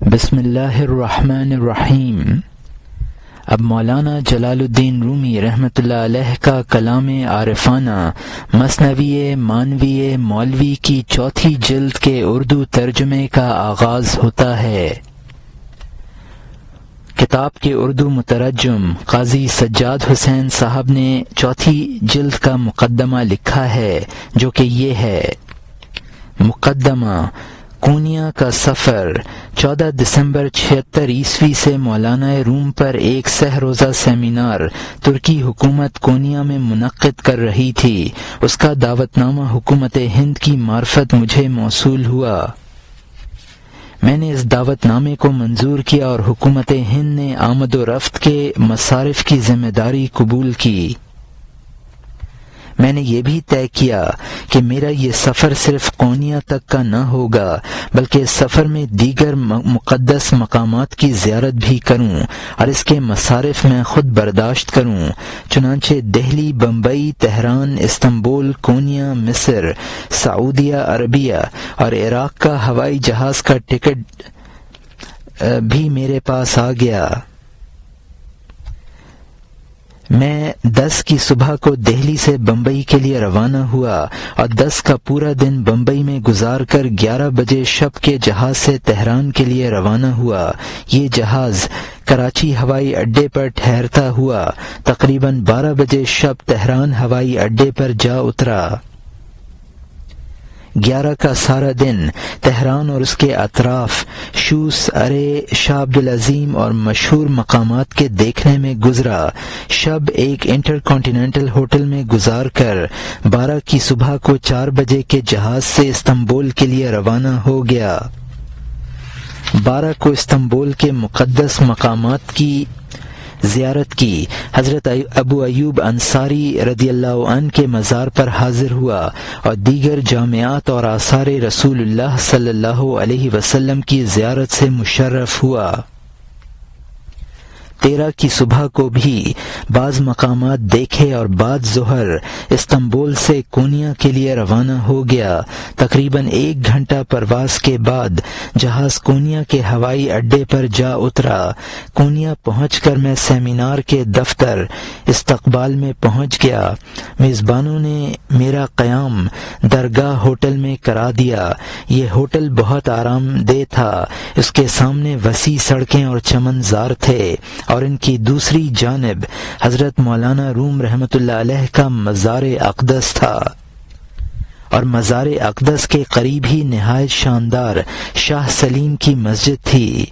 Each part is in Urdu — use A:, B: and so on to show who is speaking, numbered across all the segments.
A: بسم اللہ الرحمن الرحیم۔ اب مولانا جلال الدین رومی رحمۃ اللہ علیہ کا کلام عارفانہ مثنوی مانوی مولوی کی چوتھی جلد کے اردو ترجمے کا آغاز ہوتا ہے۔ کتاب کے اردو مترجم قاضی سجاد حسین صاحب نے چوتھی جلد کا مقدمہ لکھا ہے، جو کہ یہ ہے: مقدمہ۔ کونیا کا سفر 14 دسمبر 76 عیسوی سے مولانا روم پر ایک سہ روزہ سیمینار ترکی حکومت کونیا میں منعقد کر رہی تھی۔ اس کا دعوت نامہ حکومت ہند کی معرفت مجھے موصول ہوا۔ میں نے اس دعوت نامے کو منظور کیا اور حکومت ہند نے آمد و رفت کے مصارف کی ذمہ داری قبول کی۔ میں نے یہ بھی طے کیا کہ میرا یہ سفر صرف کونیا تک کا نہ ہوگا، بلکہ اس سفر میں دیگر مقدس مقامات کی زیارت بھی کروں اور اس کے مصارف میں خود برداشت کروں۔ چنانچہ دہلی، بمبئی، تہران، استنبول، کونیا، مصر، سعودیہ عربیہ اور عراق کا ہوائی جہاز کا ٹکٹ بھی میرے پاس آ گیا۔ میں 10 کی صبح کو دہلی سے بمبئی کے لیے روانہ ہوا اور 10 کا پورا دن بمبئی میں گزار کر 11 بجے شب کے جہاز سے تہران کے لیے روانہ ہوا۔ یہ جہاز کراچی ہوائی اڈے پر ٹھہرتا ہوا تقریباً 12 بجے شب تہران ہوائی اڈے پر جا اترا۔ 11 کا سارا دن تہران اور اس کے اطراف شوس، ارے، شاہ عبدالعظیم اور مشہور مقامات کے دیکھنے میں گزرا۔ شب ایک انٹر کانٹیننٹل ہوٹل میں گزار کر 12 کی صبح کو 4 بجے کے جہاز سے استنبول کے لیے روانہ ہو گیا۔ 12 کو استنبول کے مقدس مقامات کی زیارت کی۔ حضرت ابو ایوب انصاری رضی اللہ عنہ کے مزار پر حاضر ہوا اور دیگر جامعات اور آثار رسول اللہ صلی اللہ علیہ وسلم کی زیارت سے مشرف ہوا۔ 13 کی صبح کو بھی بعض مقامات دیکھے اور بعد ظہر استنبول سے کونیا کے لیے روانہ ہو گیا۔ تقریباً 1 گھنٹہ پرواز کے بعد جہاز کونیا کے ہوائی اڈے پر جا اترا۔ کونیا پہنچ کر میں سیمینار کے دفتر استقبال میں پہنچ گیا۔ میزبانوں نے میرا قیام درگاہ ہوٹل میں کرا دیا۔ یہ ہوٹل بہت آرام دہ تھا۔ اس کے سامنے وسیع سڑکیں اور چمنزار تھے اور ان کی دوسری جانب حضرت مولانا روم رحمۃ اللہ علیہ کا مزار اقدس تھا، اور مزار اقدس کے قریب ہی نہایت شاندار شاہ سلیم کی مسجد تھی۔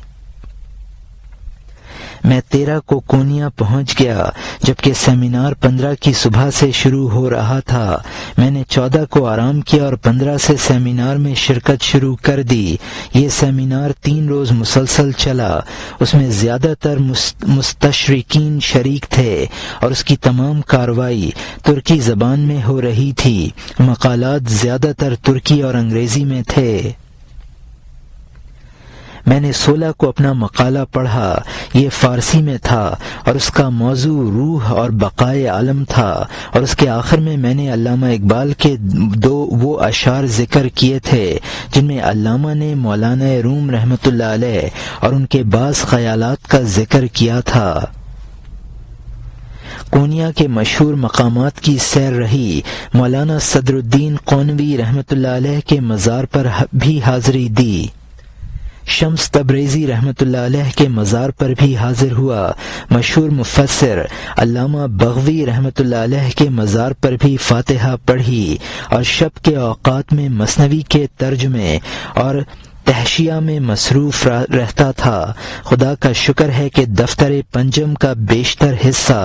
A: میں 13 کو کونیا پہنچ گیا، جبکہ سیمینار 15 کی صبح سے شروع ہو رہا تھا۔ میں نے 14 کو آرام کیا اور 15 سے سیمینار میں شرکت شروع کر دی۔ یہ سیمینار 3 روز مسلسل چلا۔ اس میں زیادہ تر مستشرقین شریک تھے اور اس کی تمام کارروائی ترکی زبان میں ہو رہی تھی۔ مقالات زیادہ تر ترکی اور انگریزی میں تھے۔ میں نے 16 کو اپنا مقالہ پڑھا۔ یہ فارسی میں تھا اور اس کا موضوع روح اور بقائے عالم تھا، اور اس کے آخر میں نے علامہ اقبال کے 2 وہ اشعار ذکر کیے تھے جن میں علامہ نے مولانا روم رحمۃ اللہ علیہ اور ان کے بعض خیالات کا ذکر کیا تھا۔ کونیا کے مشہور مقامات کی سیر رہی۔ مولانا صدر الدین قونوی رحمۃ اللہ علیہ کے مزار پر بھی حاضری دی۔ شمس تبریزی رحمۃ اللہ علیہ کے مزار پر بھی حاضر ہوا۔ مشہور مفسر علامہ بغوی رحمۃ اللہ علیہ کے مزار پر بھی فاتحہ پڑھی، اور شب کے اوقات میں مثنوی کے ترجمے اور تحشیہ میں مصروف رہتا تھا۔ خدا کا شکر ہے کہ دفتر پنجم کا بیشتر حصہ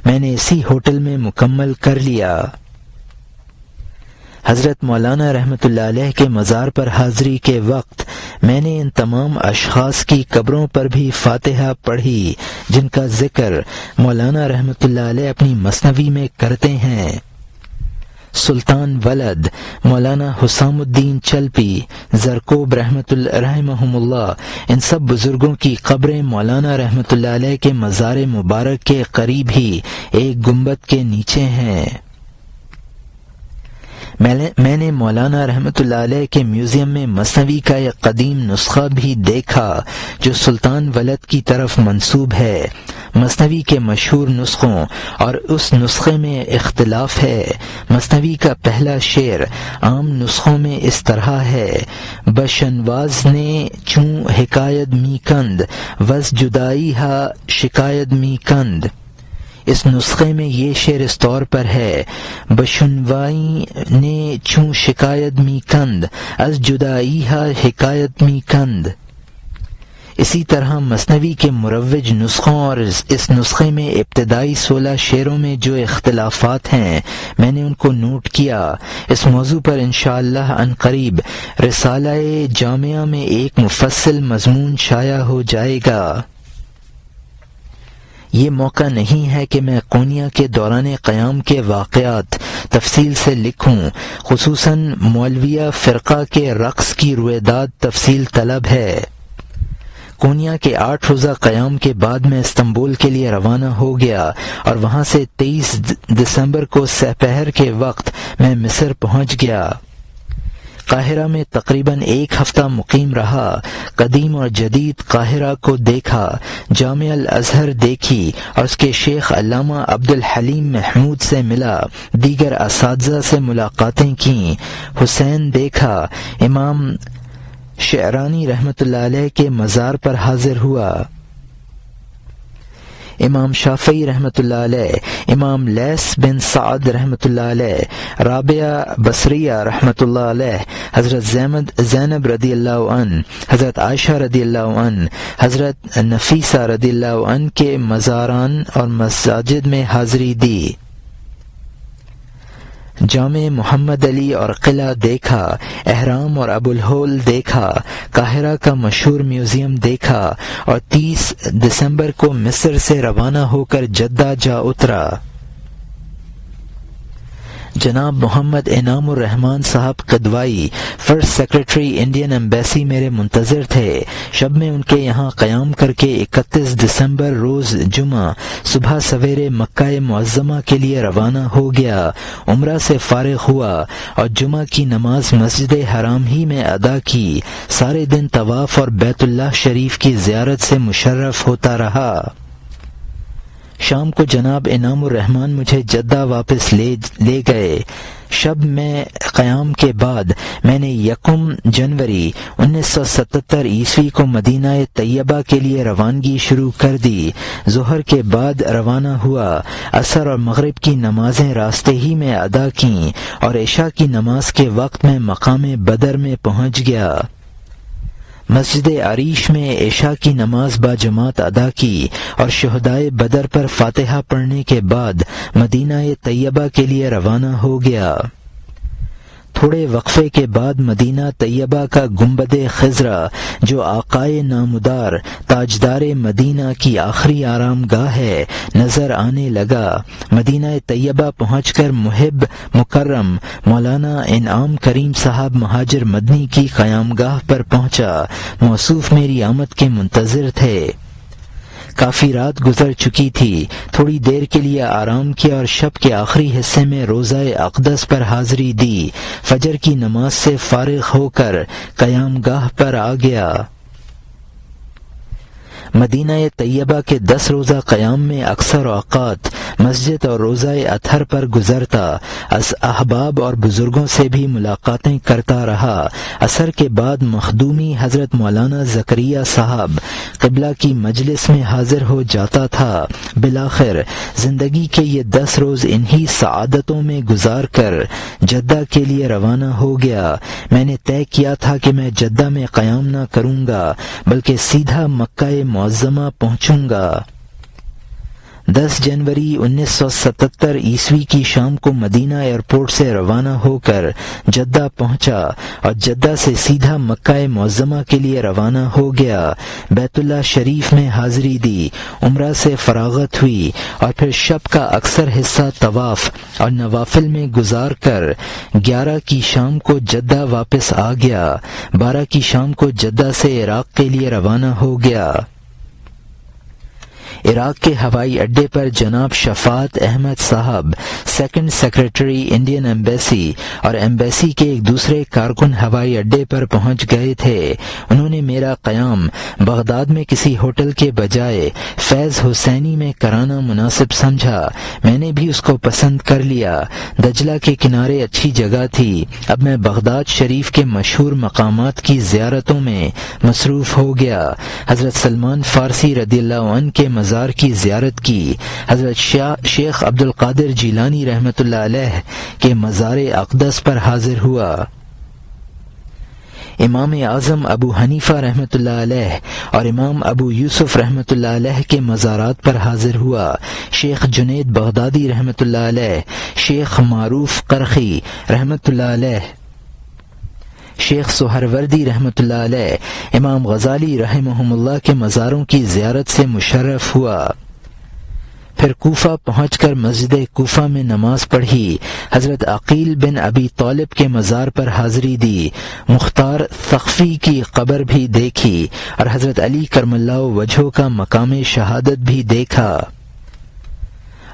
A: میں نے اسی ہوٹل میں مکمل کر لیا۔ حضرت مولانا رحمۃ اللہ علیہ کے مزار پر حاضری کے وقت میں نے ان تمام اشخاص کی قبروں پر بھی فاتحہ پڑھی جن کا ذکر مولانا رحمۃ اللہ علیہ اپنی مثنوی میں کرتے ہیں۔ سلطان ولد، مولانا حسام الدین چلپی، زرکوب رحمہم اللہ، ان سب بزرگوں کی قبریں مولانا رحمۃ اللہ علیہ کے مزار مبارک کے قریب ہی ایک گنبد کے نیچے ہیں۔ میں نے مولانا رحمۃ اللہ علیہ کے میوزیم میں مثنوی کا ایک قدیم نسخہ بھی دیکھا جو سلطان ولد کی طرف منسوب ہے۔ مثنوی کے مشہور نسخوں اور اس نسخے میں اختلاف ہے۔ مثنوی کا پہلا شعر عام نسخوں میں اس طرح ہے: بشنواز نے چوں حکایت می کند وز جدائی ہا شکایت می کند۔ اس نسخے میں یہ شعر اس طور پر ہے: بشنوائی نے چوں شکایت می کند از جدائی ہا حکایت می کند۔ اسی طرح مثنوی کے مروج نسخوں اور اس نسخے میں ابتدائی 16 شعروں میں جو اختلافات ہیں میں نے ان کو نوٹ کیا۔ اس موضوع پر انشاءاللہ عن قریب رسالہ جامعہ میں ایک مفصل مضمون شائع ہو جائے گا۔ یہ موقع نہیں ہے کہ میں قونیہ کے دوران قیام کے واقعات تفصیل سے لکھوں، خصوصاً مولویہ فرقہ کے رقص کی رویداد تفصیل طلب ہے۔ قونیہ کے 8 روزہ قیام کے بعد میں استنبول کے لیے روانہ ہو گیا اور وہاں سے 23 دسمبر کو سپہر کے وقت میں مصر پہنچ گیا۔ قاہرہ میں تقریباً 1 ہفتہ مقیم رہا۔ قدیم اور جدید قاہرہ کو دیکھا، جامع الازہر دیکھی اور اس کے شیخ علامہ عبدالحلیم محمود سے ملا، دیگر اساتذہ سے ملاقاتیں کیں، حسین دیکھا، امام شعرانی رحمۃ اللہ علیہ کے مزار پر حاضر ہوا، امام شافعی رحمۃ اللہ علیہ، امام لیث بن سعد رحمۃ اللہ علیہ، رابعہ بصریہ رحمۃ اللہ علیہ، حضرت زینب رضی اللہ عنہ، حضرت عائشہ رضی اللہ عنہ، حضرت نفیسہ رضی اللہ عنہ کے مزاران اور مساجد میں حاضری دی۔ جامع محمد علی اور قلعہ دیکھا، احرام اور ابو الہول دیکھا، قاہرہ کا مشہور میوزیم دیکھا اور 30 دسمبر کو مصر سے روانہ ہو کر جدہ جا اترا۔ جناب محمد انعام الرحمن صاحب Qidwai first secretary Indian embassy میرے منتظر تھے۔ شب میں ان کے یہاں قیام کر کے 31 دسمبر روز جمعہ صبح سویرے مکہ معظمہ کے لیے روانہ ہو گیا۔ عمرہ سے فارغ ہوا اور جمعہ کی نماز مسجد حرام ہی میں ادا کی۔ سارے دن طواف اور بیت اللہ شریف کی زیارت سے مشرف ہوتا رہا۔ شام کو جناب انعام الرحمن مجھے جدہ واپس لے گئے۔ شب میں قیام کے بعد میں نے 1 جنوری 1977 عیسوی کو مدینہ طیبہ کے لیے روانگی شروع کر دی۔ ظہر کے بعد روانہ ہوا، عصر اور مغرب کی نمازیں راستے ہی میں ادا کیں اور عشاء کی نماز کے وقت میں مقام بدر میں پہنچ گیا۔ مسجد عریش میں عشاء کی نماز با جماعت ادا کی اور شہدائے بدر پر فاتحہ پڑھنے کے بعد مدینہ طیبہ کے لیے روانہ ہو گیا۔ تھوڑے وقفے کے بعد مدینہ طیبہ کا گنبد خضرا جو آقائے نامدار تاجدار مدینہ کی آخری آرام گاہ ہے نظر آنے لگا۔ مدینہ طیبہ پہنچ کر محب مکرم مولانا انعام کریم صاحب مہاجر مدنی کی قیام گاہ پر پہنچا۔ موصوف میری آمد کے منتظر تھے۔ کافی رات گزر چکی تھی۔ تھوڑی دیر کے لیے آرام کیا اور شب کے آخری حصے میں روزہ اقدس پر حاضری دی۔ فجر کی نماز سے فارغ ہو کر قیام گاہ پر آ گیا۔ مدینہ طیبہ کے 10 روزہ قیام میں اکثر اوقات مسجد اور روزہ اطہر پر گزرتا، از احباب اور بزرگوں سے بھی ملاقاتیں کرتا رہا۔ عصر کے بعد مخدومی حضرت مولانا زکریا صاحب قبلہ کی مجلس میں حاضر ہو جاتا تھا۔ بالآخر زندگی کے یہ 10 روز انہی سعادتوں میں گزار کر جدہ کے لیے روانہ ہو گیا۔ میں نے طے کیا تھا کہ میں جدہ میں قیام نہ کروں گا بلکہ سیدھا مکہ معظمہ پہنچوں گا۔ 10 جنوری 1977 عیسوی کی شام کو مدینہ ایئرپورٹ سے روانہ ہو کر جدہ پہنچا اور جدہ سے سیدھا مکہ معظمہ کے لیے روانہ ہو گیا۔ بیت اللہ شریف میں حاضری دی، عمرہ سے فراغت ہوئی اور پھر شب کا اکثر حصہ طواف اور نوافل میں گزار کر 11 کی شام کو جدہ واپس آ گیا۔ 12 کی شام کو جدہ سے عراق کے لیے روانہ ہو گیا۔ عراق کے ہوائی اڈے پر جناب شفاعت احمد صاحب سیکنڈ سیکرٹری انڈین ایمبیسی اور ایمبیسی کے ایک دوسرے کارکن ہوائی اڈے پر پہنچ گئے تھے۔ انہوں نے میرا قیام بغداد میں کسی ہوٹل کے بجائے فیض حسینی میں کرانا مناسب سمجھا۔ میں نے بھی اس کو پسند کر لیا۔ دجلہ کے کنارے اچھی جگہ تھی۔ اب میں بغداد شریف کے مشہور مقامات کی زیارتوں میں مصروف ہو گیا۔ حضرت سلمان فارسی رضی اللہ عنہ کے مزار کی زیارت کی، حضرت شیخ عبد القادر جیلانی رحمۃ اللہ علیہ کے مزار اقدس پر حاضر ہوا، امام اعظم ابو حنیفہ رحمۃ اللہ علیہ اور امام ابو یوسف رحمۃ اللہ علیہ کے مزارات پر حاضر ہوا، شیخ جنید بغدادی رحمۃ اللہ علیہ، شیخ معروف قرخی رحمۃ اللہ علیہ، شیخ سہروردی رحمۃ اللہ علیہ، امام غزالی رحمہم اللہ کے مزاروں کی زیارت سے مشرف ہوا۔ پھر کوفہ پہنچ کر مسجد کوفہ میں نماز پڑھی، حضرت عقیل بن ابی طالب کے مزار پر حاضری دی، مختار ثقفی کی قبر بھی دیکھی اور حضرت علی کرم اللہ وجہہ کا مقام شہادت بھی دیکھا۔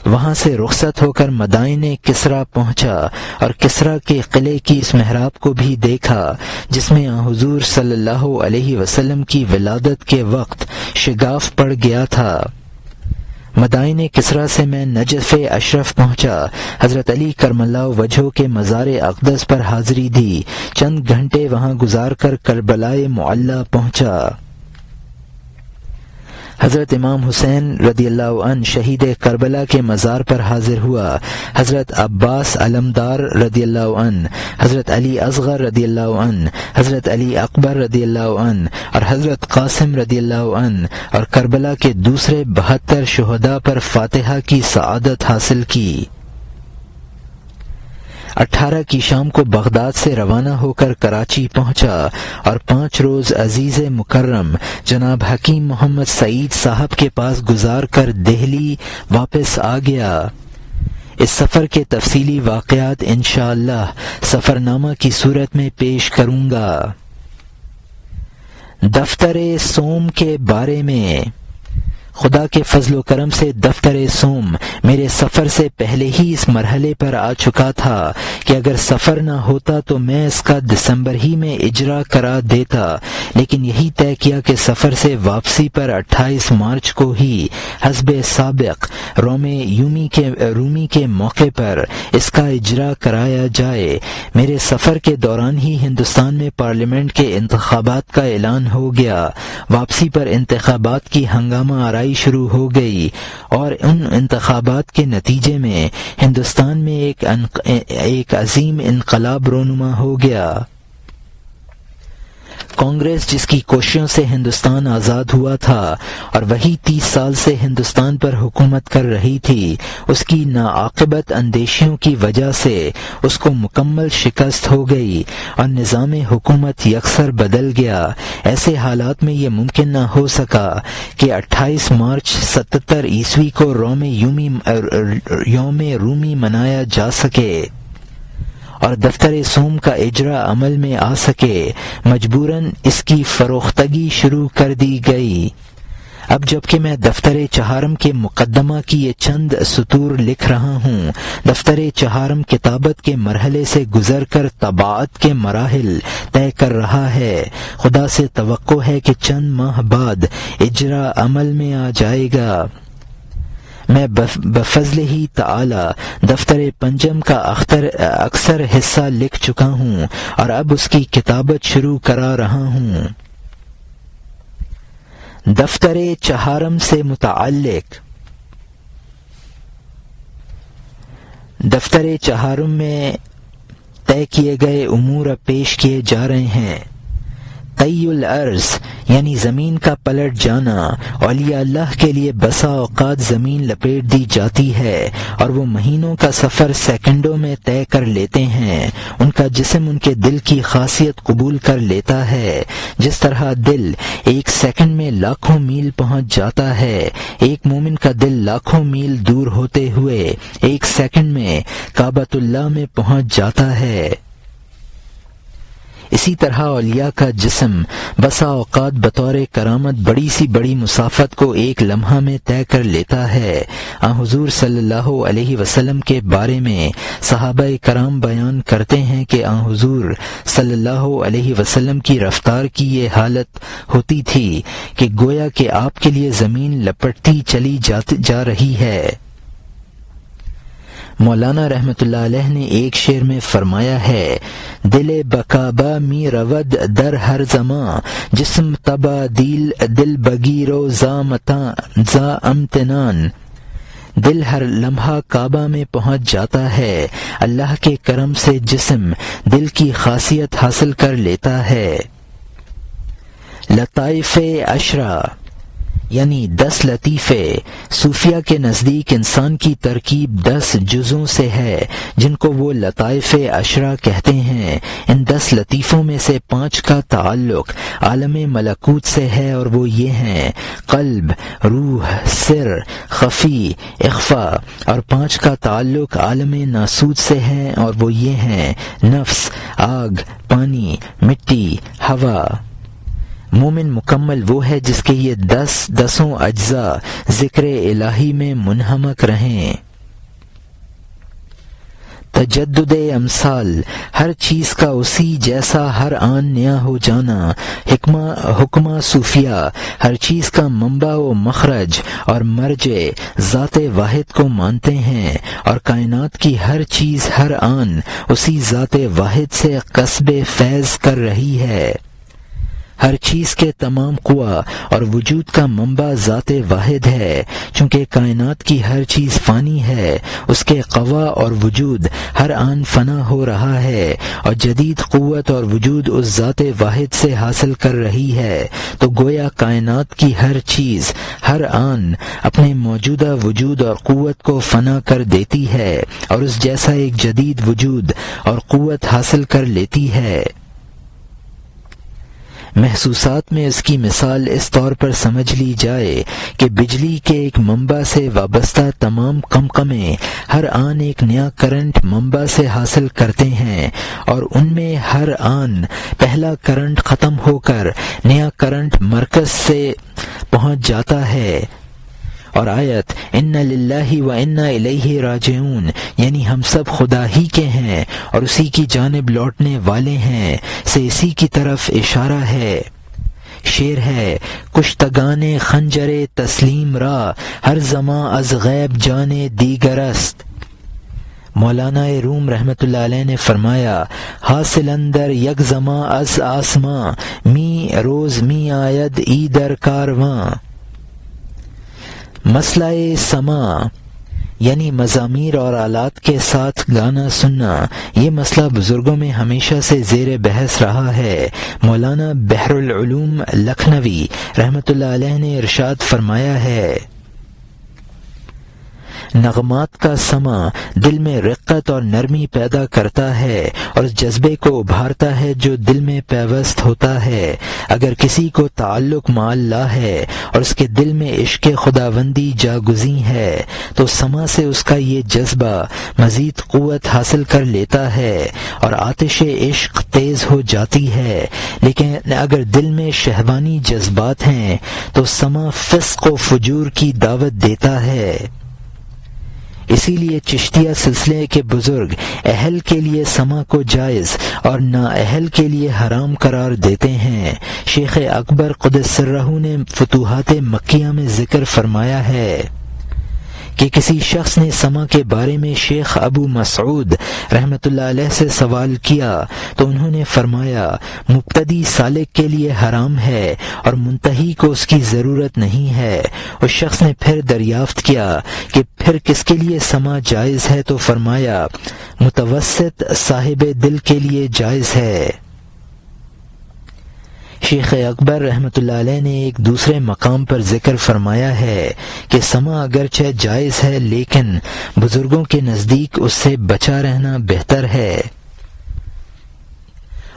A: وہاں سے رخصت ہو کر مدائن کسرا پہنچا اور کسرا کے قلعے کی اس محراب کو بھی دیکھا جس میں حضور صلی اللہ علیہ وسلم کی ولادت کے وقت شگاف پڑ گیا تھا۔ مدائن کسرا سے میں نجف اشرف پہنچا، حضرت علی کرم اللہ وجہہ کے مزار اقدس پر حاضری دی، چند گھنٹے وہاں گزار کر کربلائے معلی پہنچا۔ حضرت امام حسین رضی اللہ عنہ شہید کربلا کے مزار پر حاضر ہوا، حضرت عباس علمدار رضی اللہ عنہ، حضرت علی اصغر رضی اللہ عنہ، حضرت علی اکبر رضی اللہ عنہ اور حضرت قاسم رضی اللہ عنہ اور کربلا کے دوسرے 72 شہداء پر فاتحہ کی سعادت حاصل کی۔ 18 کی شام کو بغداد سے روانہ ہو کر کراچی پہنچا اور 5 روز عزیز مکرم جناب حکیم محمد سعید صاحب کے پاس گزار کر دہلی واپس آ گیا۔ اس سفر کے تفصیلی واقعات انشاءاللہ سفرنامہ کی صورت میں پیش کروں گا۔ دفتر سوم کے بارے میں خدا کے فضل و کرم سے دفتر سوم میرے سفر سے پہلے ہی اس مرحلے پر آ چکا تھا کہ اگر سفر نہ ہوتا تو میں اس کا دسمبر ہی میں اجرا کرا دیتا، لیکن یہی طے کیا کہ سفر سے واپسی پر 28 مارچ کو ہی حسب سابق رومی کے موقع پر اس کا اجرا کرایا جائے۔ میرے سفر کے دوران ہی ہندوستان میں پارلیمنٹ کے انتخابات کا اعلان ہو گیا۔ واپسی پر انتخابات کی ہنگامہ آرائی شروع ہو گئی اور ان انتخابات کے نتیجے میں ہندوستان میں ایک عظیم انقلاب رونما ہو گیا۔ کانگریس جس کی کوششوں سے ہندوستان آزاد ہوا تھا اور وہی 30 سال سے ہندوستان پر حکومت کر رہی تھی، اس کی ناعاقبت اندیشیوں کی وجہ سے اس کو مکمل شکست ہو گئی اور نظام حکومت یکسر بدل گیا۔ ایسے حالات میں یہ ممکن نہ ہو سکا کہ 28 مارچ 77 عیسوی کو یوم رومی منایا جا سکے اور دفتر سوم کا اجرا عمل میں آ سکے۔ مجبوراً اس کی فروختگی شروع کر دی گئی۔ اب جبکہ میں دفتر چہارم کے مقدمہ کی یہ چند سطور لکھ رہا ہوں، دفتر چہارم کتابت کے مرحلے سے گزر کر طباعت کے مراحل طے کر رہا ہے۔ خدا سے توقع ہے کہ چند ماہ بعد اجرا عمل میں آ جائے گا۔ میں بفضل ہی تعالی دفتر پنجم کا اکثر حصہ لکھ چکا ہوں اور اب اس کی کتابت شروع کرا رہا ہوں۔ دفتر چہارم سے متعلق دفتر چہارم میں طے کیے گئے امور اب پیش کیے جا رہے ہیں۔ طی الارض یعنی زمین کا پلٹ جانا، اولیاء اللہ کے لیے بسا اوقات زمین لپیٹ دی جاتی ہے اور وہ مہینوں کا سفر سیکنڈوں میں طے کر لیتے ہیں۔ ان کا جسم ان کے دل کی خاصیت قبول کر لیتا ہے۔ جس طرح دل ایک سیکنڈ میں لاکھوں میل پہنچ جاتا ہے، ایک مومن کا دل لاکھوں میل دور ہوتے ہوئے ایک سیکنڈ میں کعبۃ اللہ میں پہنچ جاتا ہے۔ اسی طرح اولیاء کا جسم بسا اوقات بطور کرامت بڑی سی بڑی مسافت کو ایک لمحہ میں طے کر لیتا ہے۔ حضور صلی اللہ علیہ وسلم کے بارے میں صحابہ کرام بیان کرتے ہیں کہ حضور صلی اللہ علیہ وسلم کی رفتار کی یہ حالت ہوتی تھی کہ گویا کہ آپ کے لیے زمین لپٹتی چلی جا رہی ہے۔ مولانا رحمۃ اللہ علیہ نے ایک شعر میں فرمایا ہے، دل بکابا می رود در ہر زماں، جسم تبادیل دل بگیرو زا امتنان۔ دل ہر لمحہ کعبہ میں پہنچ جاتا ہے، اللہ کے کرم سے جسم دل کی خاصیت حاصل کر لیتا ہے۔ لطائف عشرہ یعنی 10 لطیفے، صوفیہ کے نزدیک انسان کی ترکیب 10 جزوں سے ہے جن کو وہ لطائف عشرہ کہتے ہیں۔ ان 10 لطیفوں میں سے 5 کا تعلق عالم ملکوت سے ہے اور وہ یہ ہیں: قلب، روح، سر، خفی، اخفا، اور 5 کا تعلق عالم ناسوت سے ہے اور وہ یہ ہیں: نفس، آگ، پانی، مٹی، ہوا۔ مومن مکمل وہ ہے جس کے یہ 10 اجزاء ذکر الہی میں منہمک رہیں۔ تجدد امثال، ہر چیز کا اسی جیسا ہر آن نیا ہو جانا۔ حکمہ صوفیہ ہر چیز کا منبع و مخرج اور مرجع ذات واحد کو مانتے ہیں اور کائنات کی ہر چیز ہر آن اسی ذات واحد سے کسب فیض کر رہی ہے۔ ہر چیز کے تمام قوا اور وجود کا منبع ذات واحد ہے۔ چونکہ کائنات کی ہر چیز فانی ہے، اس کے قوا اور وجود ہر آن فنا ہو رہا ہے اور جدید قوت اور وجود اس ذات واحد سے حاصل کر رہی ہے، تو گویا کائنات کی ہر چیز ہر آن اپنے موجودہ وجود اور قوت کو فنا کر دیتی ہے اور اس جیسا ایک جدید وجود اور قوت حاصل کر لیتی ہے۔ محسوسات میں اس کی مثال اس طور پر سمجھ لی جائے کہ بجلی کے ایک منبع سے وابستہ تمام قمقمے ہر آن ایک نیا کرنٹ منبع سے حاصل کرتے ہیں اور ان میں ہر آن پہلا کرنٹ ختم ہو کر نیا کرنٹ مرکز سے پہنچ جاتا ہے۔ اور آیت ان للہ و انا الیہ راجعون یعنی ہم سب خدا ہی کے ہیں اور اسی کی جانب لوٹنے والے ہیں سے اسی کی طرف اشارہ ہے۔ شعر ہے، کشتگان خنجر تسلیم را ہر زماں از غیب جانے دیگر است۔ مولانا روم رحمۃ اللہ علیہ نے فرمایا، حاصل اندر یک زماں از آسماں می روز می آید ای در کارواں۔ مسئلہ سماع یعنی مزامیر اور آلات کے ساتھ گانا سننا، یہ مسئلہ بزرگوں میں ہمیشہ سے زیر بحث رہا ہے۔ مولانا بحر العلوم لکھنوی رحمۃ اللہ علیہ نے ارشاد فرمایا ہے، نغمات کا سماع دل میں رقت اور نرمی پیدا کرتا ہے اور اس جذبے کو ابھارتا ہے جو دل میں پیوست ہوتا ہے۔ اگر کسی کو تعلق مع اللہ ہے اور اس کے دل میں عشق خداوندی جاگزیں ہے تو سماع سے اس کا یہ جذبہ مزید قوت حاصل کر لیتا ہے اور آتش عشق تیز ہو جاتی ہے۔ لیکن اگر دل میں شہوانی جذبات ہیں تو سماع فسق و فجور کی دعوت دیتا ہے۔ اسی لیے چشتیہ سلسلے کے بزرگ اہل کے لیے سماع کو جائز اور نااہل کے لیے حرام قرار دیتے ہیں۔ شیخ اکبر قدس سرہ نے فتوحات مکیہ میں ذکر فرمایا ہے کہ کسی شخص نے سماع کے بارے میں شیخ ابو مسعود رحمۃ اللہ علیہ سے سوال کیا تو انہوں نے فرمایا، مبتدی سالک کے لیے حرام ہے اور منتہی کو اس کی ضرورت نہیں ہے۔ اس شخص نے پھر دریافت کیا کہ پھر کس کے لیے سماع جائز ہے تو فرمایا، متوسط صاحب دل کے لیے جائز ہے۔ شیخ اکبر رحمۃ اللہ علیہ نے ایک دوسرے مقام پر ذکر فرمایا ہے کہ سماع اگرچہ جائز ہے لیکن بزرگوں کے نزدیک اس سے بچا رہنا بہتر ہے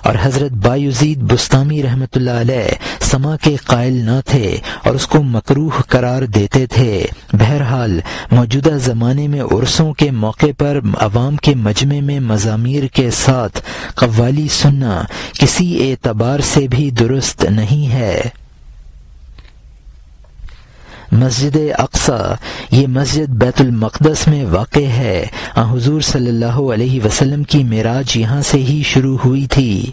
A: اور حضرت بایزید بستامی رحمۃ اللہ علیہ سما کے قائل نہ تھے اور اس کو مکروہ قرار دیتے تھے۔ بہرحال موجودہ زمانے میں عرسوں کے موقع پر عوام کے مجمع میں مزامیر کے ساتھ قوالی سننا کسی اعتبار سے بھی درست نہیں ہے۔ مسجد اقصی، یہ مسجد بیت المقدس میں واقع ہے۔ حضور صلی اللہ علیہ وسلم کی معراج یہاں سے ہی شروع ہوئی تھی۔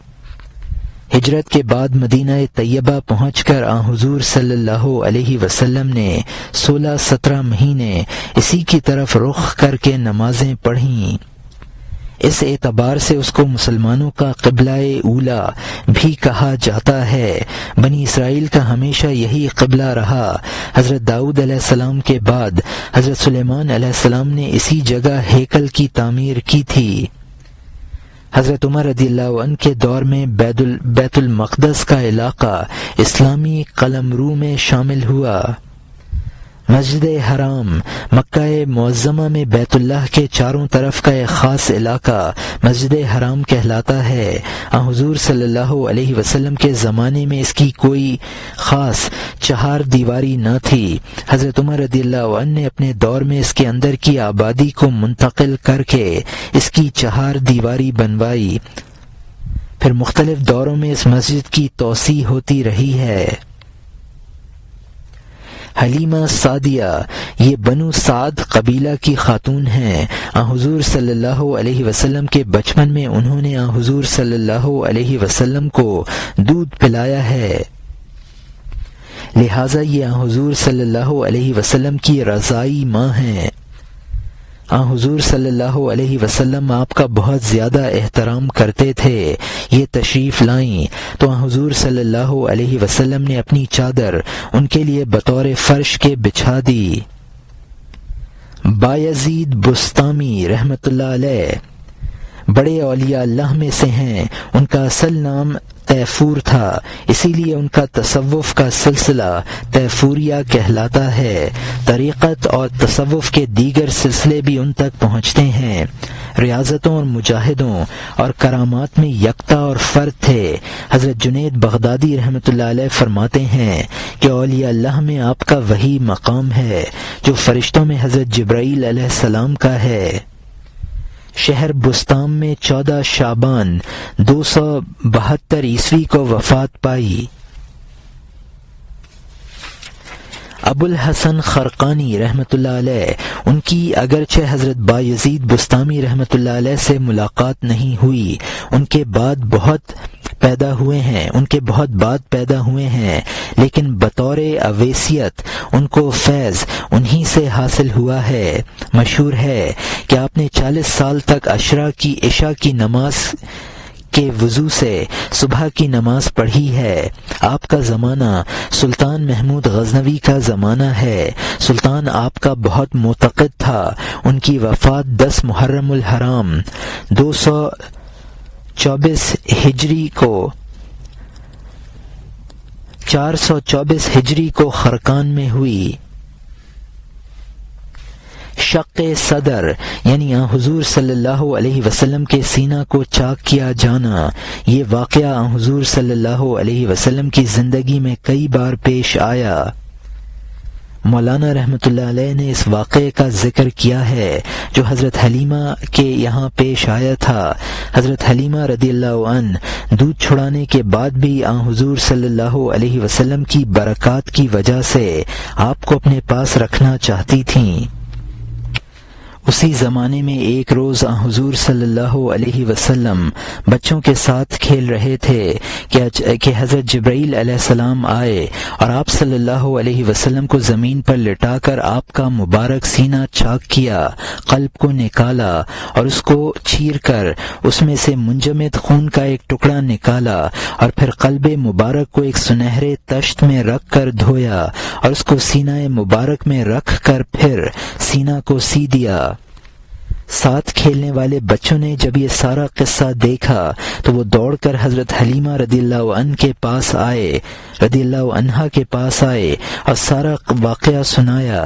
A: ہجرت کے بعد مدینہ طیبہ پہنچ کر حضور صلی اللہ علیہ وسلم نے 16-17 مہینے اسی کی طرف رخ کر کے نمازیں پڑھیں۔ اس اعتبار سے اس کو مسلمانوں کا قبلہ اولا بھی کہا جاتا ہے۔ بنی اسرائیل کا ہمیشہ یہی قبلہ رہا۔ حضرت داؤد علیہ السلام کے بعد حضرت سلیمان علیہ السلام نے اسی جگہ ہیکل کی تعمیر کی تھی۔ حضرت عمر رضی اللہ عنہ کے دور میں بیت المقدس کا علاقہ اسلامی قلمرو میں شامل ہوا۔ مسجد حرام مکہ معظمہ میں بیت اللہ کے چاروں طرف کا ایک خاص علاقہ مسجد حرام کہلاتا ہے۔ حضور صلی اللہ علیہ وسلم کے زمانے میں اس کی کوئی خاص چہار دیواری نہ تھی۔ حضرت عمر رضی اللہ عنہ نے اپنے دور میں اس کے اندر کی آبادی کو منتقل کر کے اس کی چہار دیواری بنوائی۔ پھر مختلف دوروں میں اس مسجد کی توسیع ہوتی رہی ہے۔ حلیمہ سعدیہ، یہ بنو سعد قبیلہ کی خاتون ہیں۔ حضور صلی اللہ علیہ وسلم کے بچپن میں انہوں نے حضور صلی اللہ علیہ وسلم کو دودھ پلایا ہے، لہٰذا یہ حضور صلی اللہ علیہ وسلم کی رضائی ماں ہیں۔ حضور صلی اللہ علیہ وسلم آپ کا بہت زیادہ احترام کرتے تھے۔ یہ تشریف لائیں تو حضور صلی اللہ علیہ وسلم نے اپنی چادر ان کے لیے بطور فرش کے بچھا دی۔ بایزید بستامی رحمۃ اللہ علیہ بڑے اولیاء اللہ میں سے ہیں۔ ان کا اصل نام تیفور تھا، اسی لیے ان کا تصوف کا سلسلہ تیفوریہ کہلاتا ہے۔ طریقت اور تصوف کے دیگر سلسلے بھی ان تک پہنچتے ہیں۔ ریاضتوں اور مجاہدوں اور کرامات میں یکتا اور فرد تھے۔ حضرت جنید بغدادی رحمۃ اللہ علیہ فرماتے ہیں کہ اولیاء اللہ میں آپ کا وہی مقام ہے جو فرشتوں میں حضرت جبرائیل علیہ السلام کا ہے۔ شہر بستام میں 14 شعبان 272 عیسوی کو وفات پائی۔ ابو الحسن خرقانی رحمۃ اللہ علیہ، ان کی اگرچہ حضرت بایزید بستامی رحمۃ اللہ علیہ سے ملاقات نہیں ہوئی، ان کے بعد بہت بعد پیدا ہوئے ہیں، لیکن بطور اویسیت ان کو فیض انہی سے حاصل ہوا ہے۔ مشہور ہے کہ آپ نے 40 سال تک عشاء کی نماز کے وضو سے صبح کی نماز پڑھی ہے۔ آپ کا زمانہ سلطان محمود غزنوی کا زمانہ ہے۔ سلطان آپ کا بہت معتقد تھا۔ ان کی وفات 10 محرم الحرام 424 ہجری کو خرقان میں ہوئی۔ شق صدر یعنی حضور صلی اللہ علیہ وسلم کے سینہ کو چاک کیا جانا، یہ واقعہ حضور صلی اللہ علیہ وسلم کی زندگی میں کئی بار پیش آیا۔ مولانا رحمۃ اللہ علیہ نے اس واقعے کا ذکر کیا ہے جو حضرت حلیمہ کے یہاں پیش آیا تھا۔ حضرت حلیمہ رضی اللہ عنہ دودھ چھڑانے کے بعد بھی حضور صلی اللہ علیہ وسلم کی برکات کی وجہ سے آپ کو اپنے پاس رکھنا چاہتی تھیں۔ اسی زمانے میں ایک روز حضور صلی اللہ علیہ وسلم بچوں کے ساتھ کھیل رہے تھے کہ حضرت جبرائیل علیہ السلام آئے اور آپ صلی اللہ علیہ وسلم کو زمین پر لٹا کر آپ کا مبارک سینہ چاک کیا، قلب کو نکالا اور اس کو چیر کر اس میں سے منجمد خون کا ایک ٹکڑا نکالا اور پھر قلب مبارک کو ایک سنہرے تشت میں رکھ کر دھویا اور اس کو سینہ مبارک میں رکھ کر پھر سینہ کو سی دیا۔ ساتھ کھیلنے والے بچوں نے جب یہ سارا قصہ دیکھا تو وہ دوڑ کر حضرت حلیمہ رضی اللہ عنہ کے پاس آئے اور سارا واقعہ سنایا۔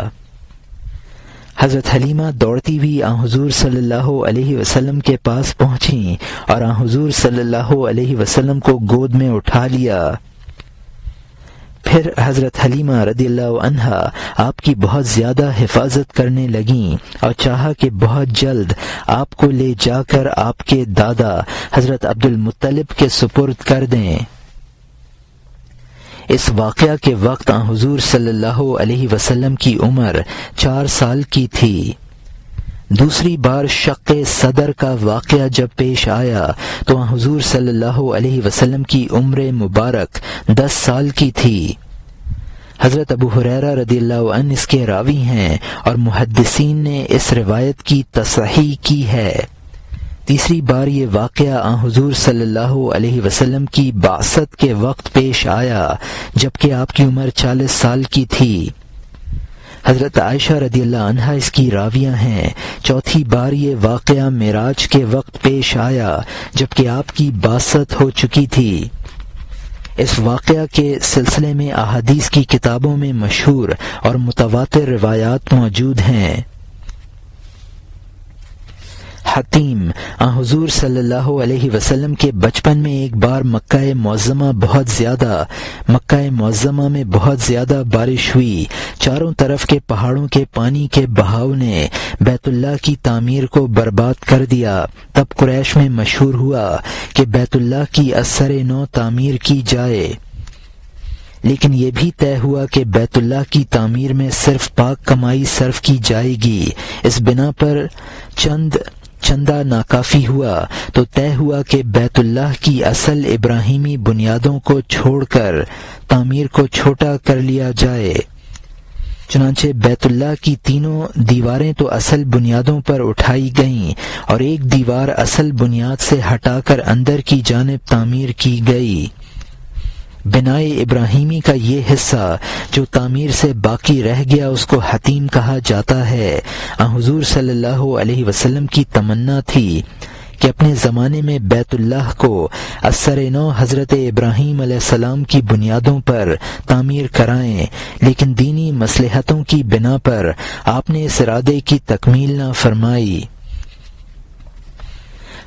A: حضرت حلیمہ دوڑتی ہوئی آن حضور صلی اللہ علیہ وسلم کے پاس پہنچیں اور آن حضور صلی اللہ علیہ وسلم کو گود میں اٹھا لیا۔ پھر حضرت حلیمہ رضی اللہ عنہا آپ کی بہت زیادہ حفاظت کرنے لگیں اور چاہا کہ بہت جلد آپ کو لے جا کر آپ کے دادا حضرت عبد المطلب کے سپرد کر دیں۔ اس واقعہ کے وقت آن حضور صلی اللہ علیہ وسلم کی عمر 4 سال کی تھی۔ دوسری بار شق صدر کا واقعہ جب پیش آیا تو آن حضور صلی اللہ علیہ وسلم کی عمر مبارک 10 سال کی تھی۔ حضرت ابو ہریرہ رضی اللہ عنہ اس کے راوی ہیں اور محدثین نے اس روایت کی تصحیح کی ہے۔ تیسری بار یہ واقعہ آن حضور صلی اللہ علیہ وسلم کی بعثت کے وقت پیش آیا جبکہ آپ کی عمر 40 سال کی تھی۔ حضرت عائشہ رضی اللہ عنہا اس کی راویہ ہیں۔ چوتھی بار یہ واقعہ معراج کے وقت پیش آیا جبکہ آپ کی بعثت ہو چکی تھی۔ اس واقعہ کے سلسلے میں احادیث کی کتابوں میں مشہور اور متواتر روایات موجود ہیں۔ حتیم حضور صلی اللہ علیہ وسلم کے بچپن میں ایک بار مکہ معظمہ میں بہت زیادہ بارش ہوئی۔ چاروں طرف کے پہاڑوں کے پانی کے بہاؤ نے بیت اللہ کی تعمیر کو برباد کر دیا۔ تب قریش میں مشہور ہوا کہ بیت اللہ کی ازسر نو تعمیر کی جائے، لیکن یہ بھی طے ہوا کہ بیت اللہ کی تعمیر میں صرف پاک کمائی صرف کی جائے گی۔ اس بنا پر چندہ ناکافی ہوا تو طے ہوا کہ بیت اللہ کی اصل ابراہیمی بنیادوں کو چھوڑ کر تعمیر کو چھوٹا کر لیا جائے۔ چنانچہ بیت اللہ کی تینوں دیواریں تو اصل بنیادوں پر اٹھائی گئیں اور ایک دیوار اصل بنیاد سے ہٹا کر اندر کی جانب تعمیر کی گئی۔ بنائے ابراہیمی کا یہ حصہ جو تعمیر سے باقی رہ گیا اس کو حتیم کہا جاتا ہے۔ حضور صلی اللہ علیہ وسلم کی تمنا تھی کہ اپنے زمانے میں بیت اللہ کو ازسر نو حضرت ابراہیم علیہ السلام کی بنیادوں پر تعمیر کرائیں، لیکن دینی مصلحتوں کی بنا پر آپ نے اس ارادے کی تکمیل نہ فرمائی۔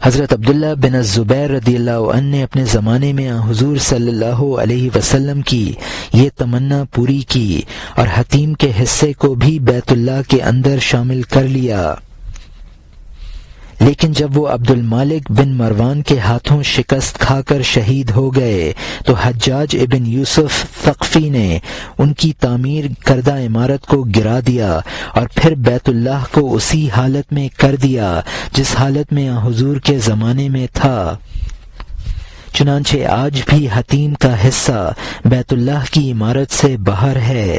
A: حضرت عبداللہ بن الزبیر رضی اللہ عنہ نے اپنے زمانے میں حضور صلی اللہ علیہ وسلم کی یہ تمنا پوری کی اور حتیم کے حصے کو بھی بیت اللہ کے اندر شامل کر لیا۔ لیکن جب وہ عبد المالک بن مروان کے ہاتھوں شکست کھا کر شہید ہو گئے تو حجاج ابن یوسف ثقفی نے ان کی تعمیر کردہ عمارت کو گرا دیا اور پھر بیت اللہ کو اسی حالت میں کر دیا جس حالت میں حضور کے زمانے میں تھا۔ چنانچہ آج بھی حتیم کا حصہ بیت اللہ کی عمارت سے باہر ہے۔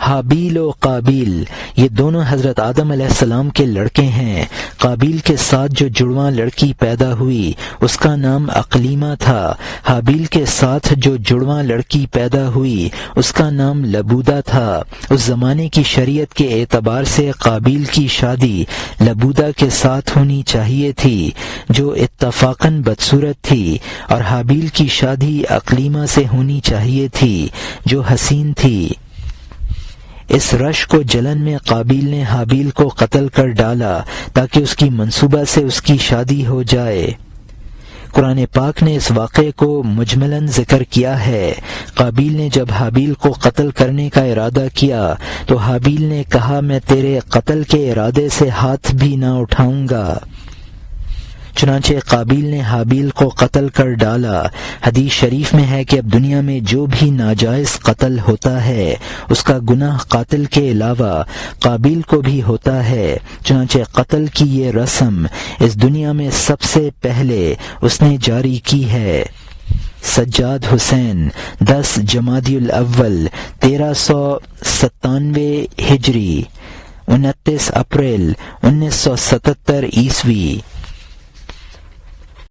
A: حابیل و قابیل یہ دونوں حضرت آدم علیہ السلام کے لڑکے ہیں۔ قابیل کے ساتھ جو جڑواں لڑکی پیدا ہوئی اس کا نام اقلیمہ تھا۔ حابیل کے ساتھ جو جڑواں لڑکی پیدا ہوئی اس کا نام لبودہ تھا۔ اس زمانے کی شریعت کے اعتبار سے قابیل کی شادی لبودہ کے ساتھ ہونی چاہیے تھی جو اتفاقاً بدصورت تھی، اور حابیل کی شادی اقلیمہ سے ہونی چاہیے تھی جو حسین تھی۔ اس رش کو جلن میں قابیل نے حابیل کو قتل کر ڈالا تاکہ اس کی منصوبہ سے اس کی شادی ہو جائے۔ قرآن پاک نے اس واقعے کو مجملاً ذکر کیا ہے۔ قابیل نے جب حابیل کو قتل کرنے کا ارادہ کیا تو حابیل نے کہا میں تیرے قتل کے ارادے سے ہاتھ بھی نہ اٹھاؤں گا۔ چنانچہ قابیل نے حابیل کو قتل کر ڈالا۔ حدیث شریف میں ہے کہ اب دنیا میں جو بھی ناجائز قتل ہوتا ہے اس کا گناہ قاتل کے علاوہ قابیل کو بھی ہوتا ہے۔ چنانچہ قتل کی یہ رسم اس دنیا میں سب سے پہلے اس نے جاری کی ہے۔ سجاد حسین 10 جمادی الاول 1397 ہجری 29 اپریل 1977 عیسوی۔